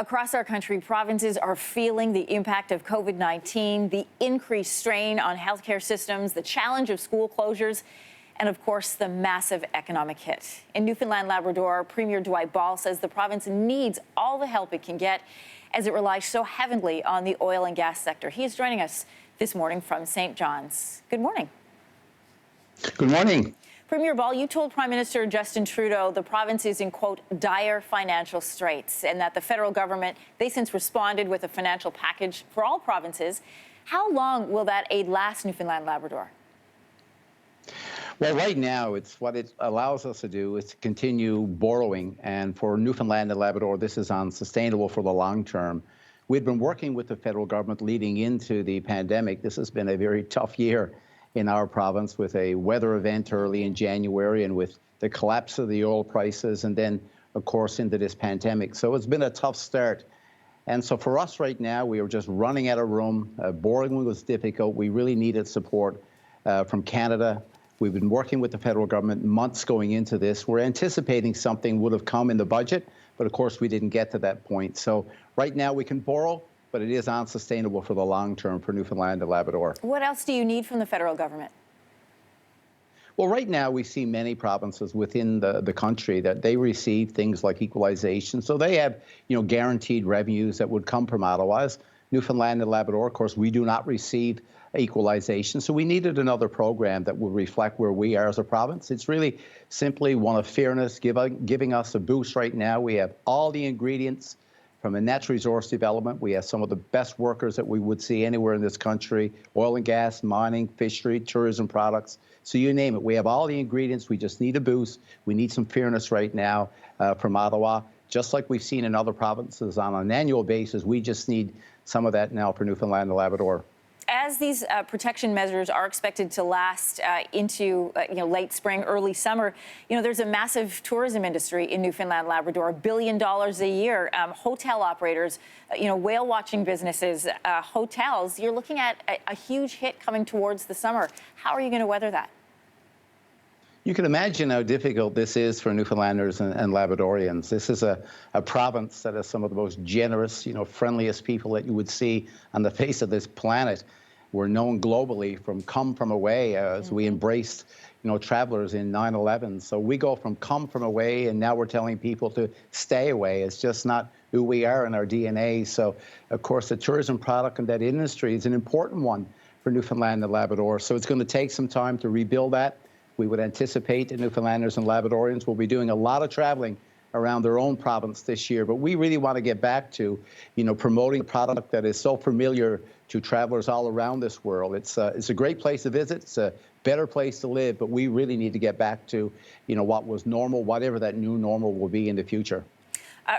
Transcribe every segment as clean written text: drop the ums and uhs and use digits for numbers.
Across our country, provinces are feeling the impact of COVID-19, the increased strain on healthcare systems, the challenge of school closures, and of course, the massive economic hit. In Newfoundland and Labrador, Premier Dwight Ball says the province needs all the help it can get as it relies so heavily on the oil and gas sector. He is joining us this morning from St. John's. Good morning. Good morning. Premier Ball, you told Prime Minister Justin Trudeau the province is in, quote, dire financial straits, and that the federal government, they since responded with a financial package for all provinces. How long will that aid last, Newfoundland and Labrador? Well, right now, what it allows us to do is to continue borrowing. And for Newfoundland and Labrador, this is unsustainable for the long term. We've been working with the federal government leading into the pandemic. This has been a very tough year in our province with a weather event early in January and with the collapse of the oil prices and then, of course, into this pandemic. So it's been a tough start. And so for us right now, we are just running out of room. Borrowing was difficult. We really needed support from Canada. We've been working with the federal government months going into this. We're anticipating something would have come in the budget, but of course we didn't get to that point. So right now we can borrow, but it is unsustainable for the long term for Newfoundland and Labrador. What else do you need from the federal government? Well, right now we see many provinces within the country that they receive things like equalization. So they have, guaranteed revenues that would come from Ottawa's. Newfoundland and Labrador, of course, we do not receive equalization. So we needed another program that will reflect where we are as a province. It's really simply one of fairness, giving us a boost right now. We have all the ingredients from a natural resource development. We have some of the best workers that we would see anywhere in this country, oil and gas, mining, fishery, tourism products. So you name it. We have all the ingredients. We just need a boost. We need some fairness right now from Ottawa. Just like we've seen in other provinces on an annual basis, we just need some of that now for Newfoundland and Labrador. As these protection measures are expected to last into late spring, early summer, there's a massive tourism industry in Newfoundland and Labrador, $1 billion a year. Hotel operators, whale watching businesses, hotels. You're looking at a huge hit coming towards the summer. How are you going to weather that? You can imagine how difficult this is for Newfoundlanders and Labradorians. This is a province that has some of the most generous, friendliest people that you would see on the face of this planet. We're known globally from come from away as we embraced, travelers in 9/11. So we go from come from away, and now we're telling people to stay away. It's just not who we are in our DNA. So, of course, the tourism product and that industry is an important one for Newfoundland and Labrador. So it's going to take some time to rebuild that. We would anticipate that Newfoundlanders and Labradorians will be doing a lot of traveling around their own province this year. But we really want to get back to, promoting a product that is so familiar to travelers all around this world. It's a great place to visit. It's a better place to live. But we really need to get back to, what was normal, whatever that new normal will be in the future.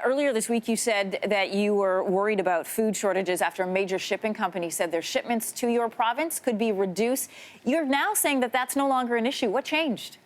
Earlier this week, you said that you were worried about food shortages after a major shipping company said their shipments to your province could be reduced. You're now saying that that's no longer an issue. What changed?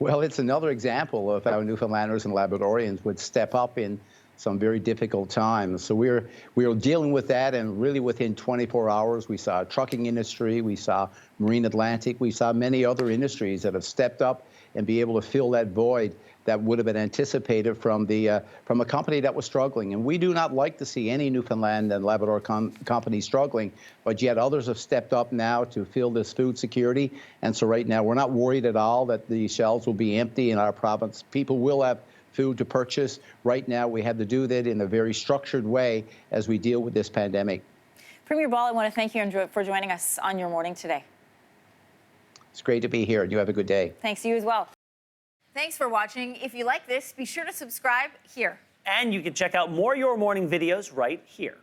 Well, it's another example of how Newfoundlanders and Labradorians would step up in some very difficult times. So we were dealing with that, and really within 24 hours, we saw a trucking industry, we saw Marine Atlantic, we saw many other industries that have stepped up and be able to fill that void that would have been anticipated from a company that was struggling. And we do not like to see any Newfoundland and Labrador company struggling, but yet others have stepped up now to fill this food security. And so right now, we're not worried at all that the shelves will be empty in our province. People will have food to purchase. Right now, we have to do that in a very structured way as we deal with this pandemic. Premier Ball, I want to thank you for joining us on Your Morning today. It's great to be here, and you have a good day. Thanks, you as well. Thanks for watching. If you like this, be sure to subscribe here. And you can check out more Your Morning videos right here.